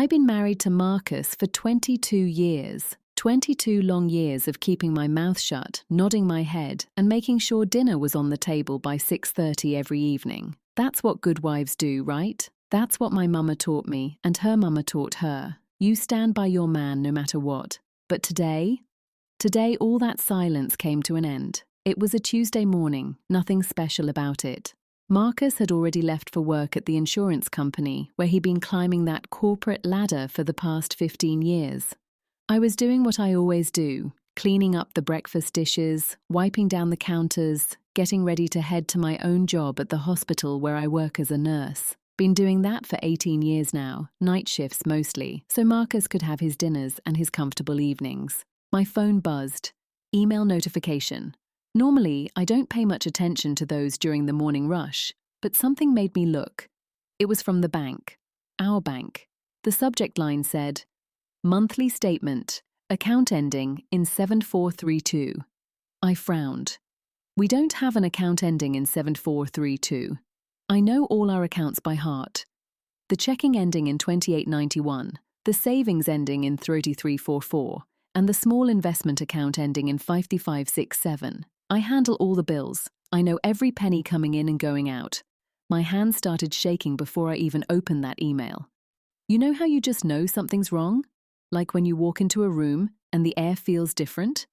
I've been married to Marcus for 22 years. 22 long years of keeping my mouth shut, nodding my head, and making sure dinner was on the table by 6:30 every evening. That's what good wives do, right? That's what my mama taught me, and her mama taught her. You stand by your man no matter what. But today all that silence came to an end. It was a Tuesday morning, nothing special about it. Marcus had already left for work at the insurance company, where he'd been climbing that corporate ladder for the past 15 years. I was doing what I always do, cleaning up the breakfast dishes, wiping down the counters, getting ready to head to my own job at the hospital where I work as a nurse. Been doing that for 18 years now, night shifts mostly, so Marcus could have his dinners and his comfortable evenings. My phone buzzed. Email notification. Normally, I don't pay much attention to those during the morning rush, but something made me look. It was from the bank. Our bank. The subject line said, "Monthly statement, account ending in 7432. I frowned. We don't have an account ending in 7432. I know all our accounts by heart. The checking ending in 2891, the savings ending in 3344, and the small investment account ending in 5567. I handle all the bills. I know every penny coming in and going out. My hands started shaking before I even opened that email. You know how you just know something's wrong? Like when you walk into a room and the air feels different?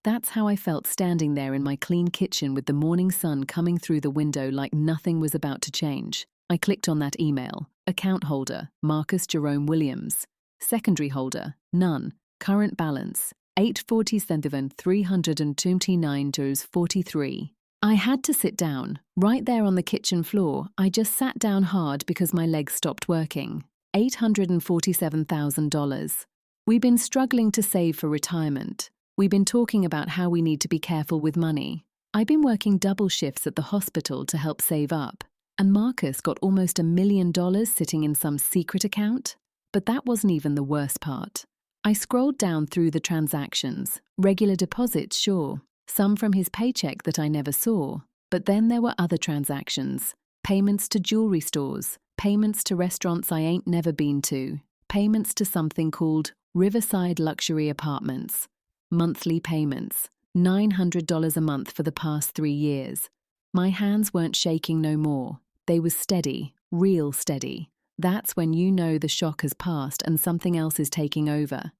That's how I felt standing there in my clean kitchen with the morning sun coming through the window like nothing was about to change. I clicked on that email. Account holder, Marcus Jerome Williams. Secondary holder, none. Current balance, $847,329.43. I had to sit down. Right there on the kitchen floor, I just sat down hard because my legs stopped working. $847,000. We've been struggling to save for retirement. We've been talking about how we need to be careful with money. I've been working double shifts at the hospital to help save up. And Marcus got almost $1 million sitting in some secret account. But that wasn't even the worst part. I scrolled down through the transactions. Regular deposits, sure. Some from his paycheck that I never saw. But then there were other transactions. Payments to jewelry stores. Payments to restaurants I ain't never been to. Payments to something called Riverside Luxury Apartments. Monthly payments. $900 a month for the past 3 years. My hands weren't shaking no more. They were steady, real steady. That's when you know the shock has passed and something else is taking over.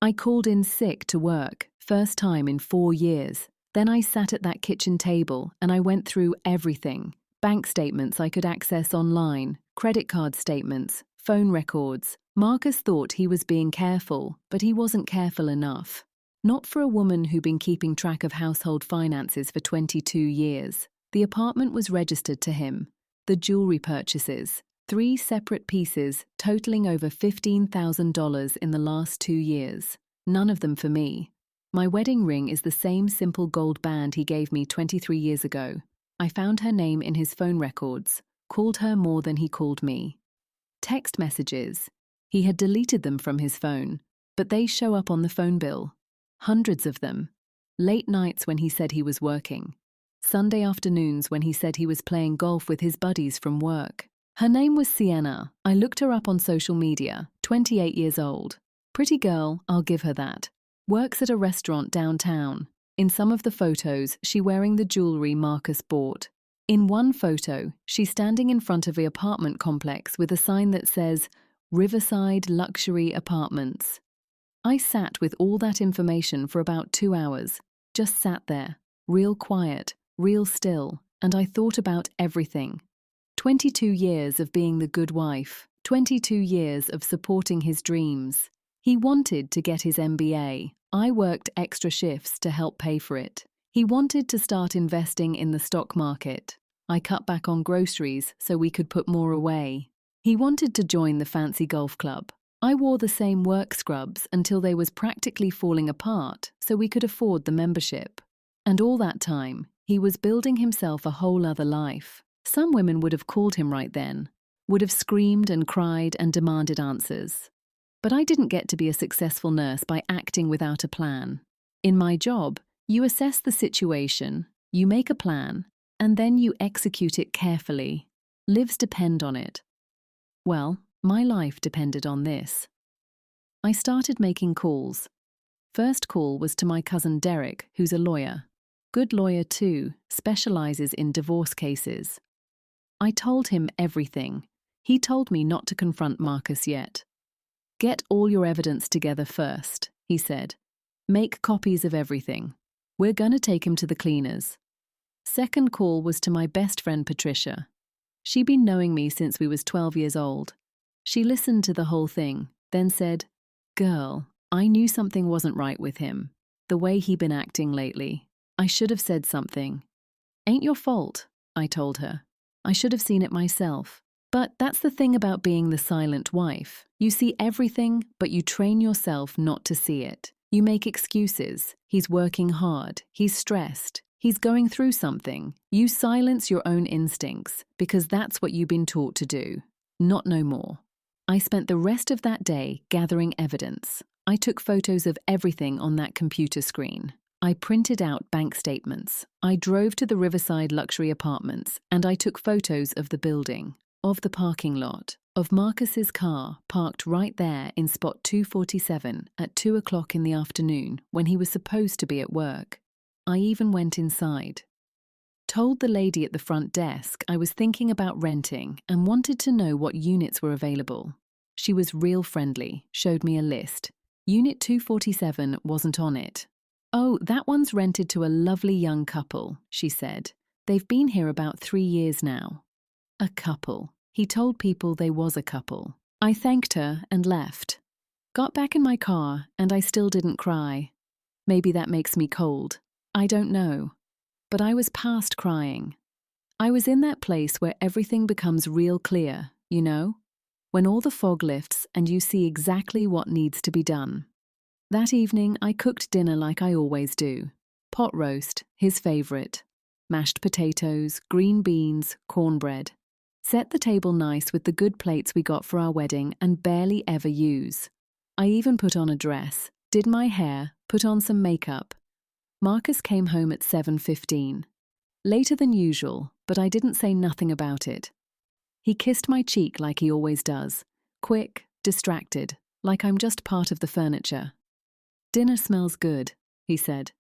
I called in sick to work, first time in 4 years. Then I sat at that kitchen table and I went through everything. Bank statements I could access online, credit card statements, phone records. Marcus thought he was being careful, but he wasn't careful enough. Not for a woman who'd been keeping track of household finances for 22 years. The apartment was registered to him. The jewelry purchases. 3 separate pieces totaling over $15,000 in the last 2 years. None of them for me. My wedding ring is the same simple gold band he gave me 23 years ago. I found her name in his phone records, called her more than he called me. Text messages. He had deleted them from his phone, but they show up on the phone bill. Hundreds of them. Late nights when he said he was working. Sunday afternoons when he said he was playing golf with his buddies from work. Her name was Sienna. I looked her up on social media, 28 years old. Pretty girl, I'll give her that. Works at a restaurant downtown. In some of the photos, she's wearing the jewelry Marcus bought. In one photo, she's standing in front of the apartment complex with a sign that says, Riverside Luxury Apartments. I sat with all that information for about 2 hours. Just sat there, real quiet, real still, and I thought about everything. 22 years of being the good wife, 22 years of supporting his dreams. He wanted to get his MBA. I worked extra shifts to help pay for it. He wanted to start investing in the stock market. I cut back on groceries so we could put more away. He wanted to join the fancy golf club. I wore the same work scrubs until they was practically falling apart so we could afford the membership. And all that time, he was building himself a whole other life. Some women would have called him right then, would have screamed and cried and demanded answers. But I didn't get to be a successful nurse by acting without a plan. In my job, you assess the situation, you make a plan, and then you execute it carefully. Lives depend on it. Well, My life depended on this. I started making calls. First call was to my cousin Derek, who's a lawyer. Good lawyer too, specializes in divorce cases. I told him everything. He told me not to confront Marcus yet. Get all your evidence together first, he said. Make copies of everything. We're gonna take him to the cleaners. Second call was to my best friend Patricia. She'd been knowing me since we was 12 years old. She listened to the whole thing, then said, "Girl, I knew something wasn't right with him. The way he been acting lately. I should have said something." "Ain't your fault," I told her. "I should have seen it myself." But that's the thing about being the silent wife. You see everything, but you train yourself not to see it. You make excuses. He's working hard. He's stressed. He's going through something. You silence your own instincts because that's what you've been taught to do. Not no more. I spent the rest of that day gathering evidence. I took photos of everything on that computer screen. I printed out bank statements. I drove to the Riverside luxury apartments and I took photos of the building, of the parking lot, of Marcus's car parked right there in spot 247 at 2 o'clock in the afternoon when he was supposed to be at work. I even went inside. Told the lady at the front desk I was thinking about renting and wanted to know what units were available. She was real friendly, showed me a list. Unit 247 wasn't on it. "Oh, that one's rented to a lovely young couple," she said. "They've been here about 3 years now." A couple. He told people they was a couple. I thanked her and left. Got back in my car and I still didn't cry. Maybe that makes me cold. I don't know. But I was past crying. I was in that place where everything becomes real clear, you know? When all the fog lifts and you see exactly what needs to be done. That evening I cooked dinner like I always do. Pot roast, his favorite. Mashed potatoes, green beans, cornbread. Set the table nice with the good plates we got for our wedding and barely ever use. I even put on a dress, did my hair, put on some makeup. Marcus came home at 7:15. Later than usual, but I didn't say nothing about it. He kissed my cheek like he always does. Quick, distracted, like I'm just part of the furniture. "Dinner smells good," he said.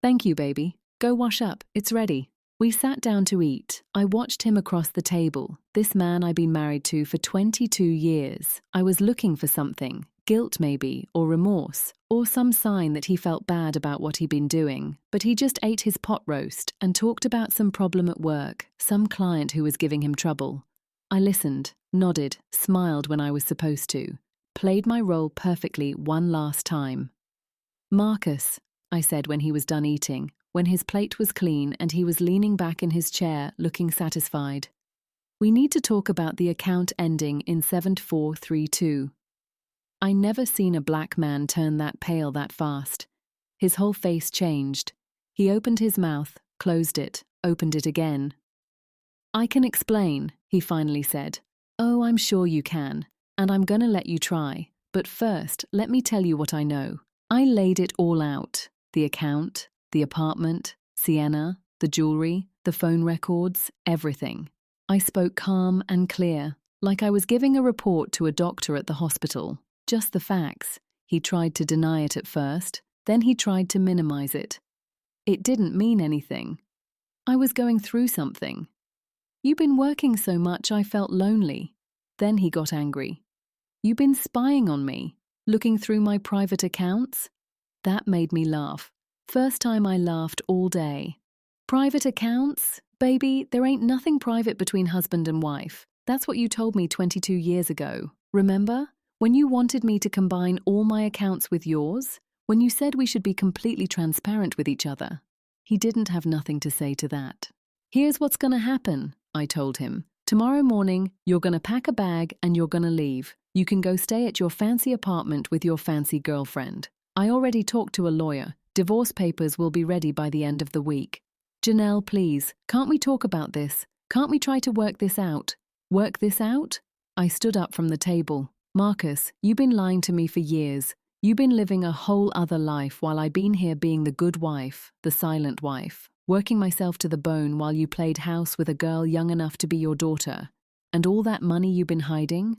"Thank you, baby. Go wash up, it's ready." We sat down to eat. I watched him across the table, this man I'd been married to for 22 years. I was looking for something, guilt maybe, or remorse, or some sign that he felt bad about what he'd been doing. But he just ate his pot roast and talked about some problem at work, some client who was giving him trouble. I listened, nodded, smiled when I was supposed to, played my role perfectly one last time. "Marcus," I said when he was done eating, when his plate was clean and he was leaning back in his chair looking satisfied. "We need to talk about the account ending in 7432. I never seen a black man turn that pale that fast. His whole face changed. He opened his mouth, closed it, opened it again. "I can explain," he finally said. "Oh, I'm sure you can, and I'm gonna let you try. But first, let me tell you what I know. I laid it all out. The account, the apartment, Sienna, the jewelry, the phone records, everything. I spoke calm and clear, like I was giving a report to a doctor at the hospital. Just the facts. He tried to deny it at first, then he tried to minimize it. It didn't mean anything. I was going through something. You've been working so much I felt lonely. Then he got angry. You've been spying on me, looking through my private accounts? That made me laugh. First time I laughed all day. Private accounts? Baby, there ain't nothing private between husband and wife. That's what you told me 22 years ago. Remember? When you wanted me to combine all my accounts with yours? When you said we should be completely transparent with each other? He didn't have nothing to say to that. Here's what's gonna happen, I told him. Tomorrow morning, you're gonna pack a bag and you're gonna leave. You can go stay at your fancy apartment with your fancy girlfriend. I already talked to a lawyer. Divorce papers will be ready by the end of the week. Janelle, please, can't we talk about this? Can't we try to work this out? Work this out? I stood up from the table. Marcus, you've been lying to me for years. You've been living a whole other life while I've been here being the good wife, the silent wife, working myself to the bone while you played house with a girl young enough to be your daughter. And all that money you've been hiding?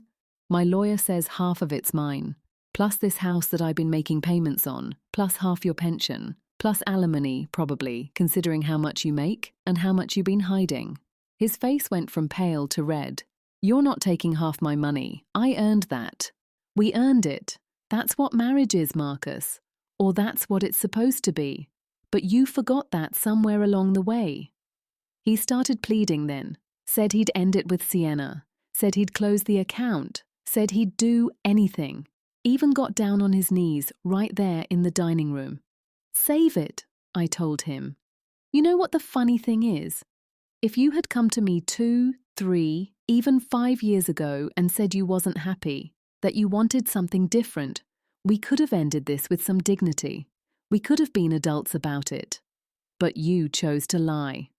My lawyer says half of it's mine, plus this house that I've been making payments on, plus half your pension, plus alimony, probably, considering how much you make and how much you've been hiding. His face went from pale to red. You're not taking half my money. I earned that. We earned it. That's what marriage is, Marcus. Or that's what it's supposed to be. But you forgot that somewhere along the way. He started pleading then, said he'd end it with Sienna, said he'd close the account, said he'd do anything, even got down on his knees right there in the dining room. Save it, I told him. You know what the funny thing is? If you had come to me 2, 3, even 5 years ago and said you wasn't happy, that you wanted something different, we could have ended this with some dignity. We could have been adults about it. But you chose to lie.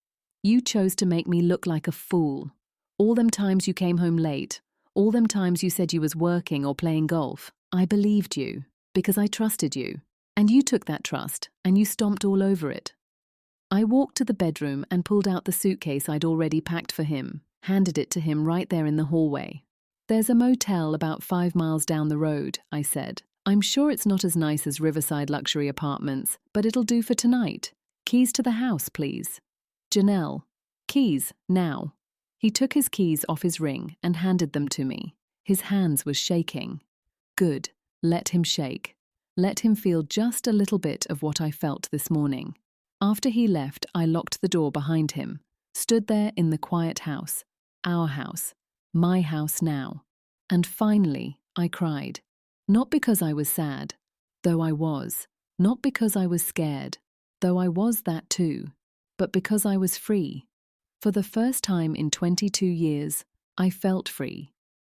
You chose to make me look like a fool. All them times you came home late, all them times you said you was working or playing golf, I believed you, because I trusted you. And you took that trust, and you stomped all over it. I walked to the bedroom and pulled out the suitcase I'd already packed for him, handed it to him right there in the hallway. There's a motel about 5 miles down the road, I said. I'm sure it's not as nice as Riverside luxury apartments, but it'll do for tonight. Keys to the house, please. Janelle. Keys, now. He took his keys off his ring and handed them to me. His hands were shaking. Good. Let him shake. Let him feel just a little bit of what I felt this morning. After he left, I locked the door behind him, stood there in the quiet house, our house, my house now. And finally, I cried. Not because I was sad, though I was. Not because I was scared, though I was that too. But because I was free. For the first time in 22 years, I felt free.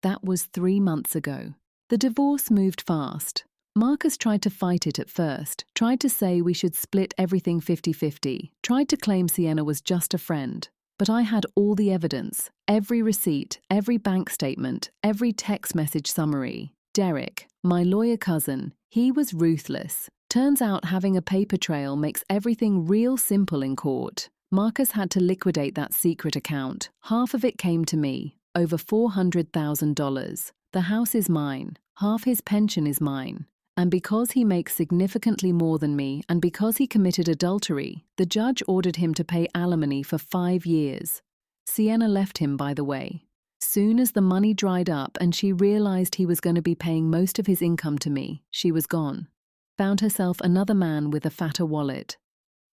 That was 3 months ago. The divorce moved fast. Marcus tried to fight it at first, tried to say we should split everything 50-50, tried to claim Sienna was just a friend. But I had all the evidence, every receipt, every bank statement, every text message summary. Derek, my lawyer cousin, he was ruthless. Turns out having a paper trail makes everything real simple in court. Marcus had to liquidate that secret account. Half of it came to me, over $400,000. The house is mine. Half his pension is mine. And because he makes significantly more than me and because he committed adultery, the judge ordered him to pay alimony for 5 years. Sienna left him, by the way. Soon as the money dried up and she realized he was going to be paying most of his income to me, she was gone. Found herself another man with a fatter wallet.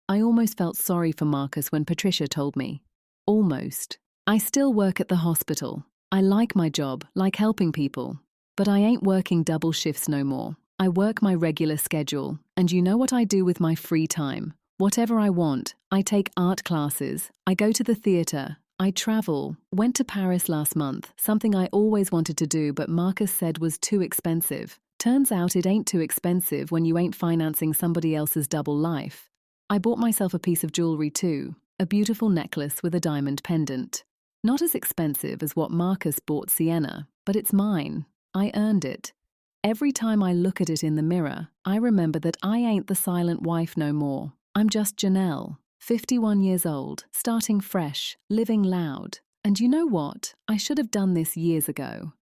I almost felt sorry for Marcus when Patricia told me. Almost. I still work at the hospital. I like my job, like helping people. But I ain't working double shifts no more. I work my regular schedule, and you know what I do with my free time? Whatever I want. I take art classes, I go to the theatre, I travel, went to Paris last month, something I always wanted to do but Marcus said was too expensive. Turns out it ain't too expensive when you ain't financing somebody else's double life. I bought myself a piece of jewelry too, a beautiful necklace with a diamond pendant. Not as expensive as what Marcus bought Sienna, but it's mine. I earned it. Every time I look at it in the mirror, I remember that I ain't the silent wife no more. I'm just Janelle, 51 years old, starting fresh, living loud. And you know what? I should have done this years ago.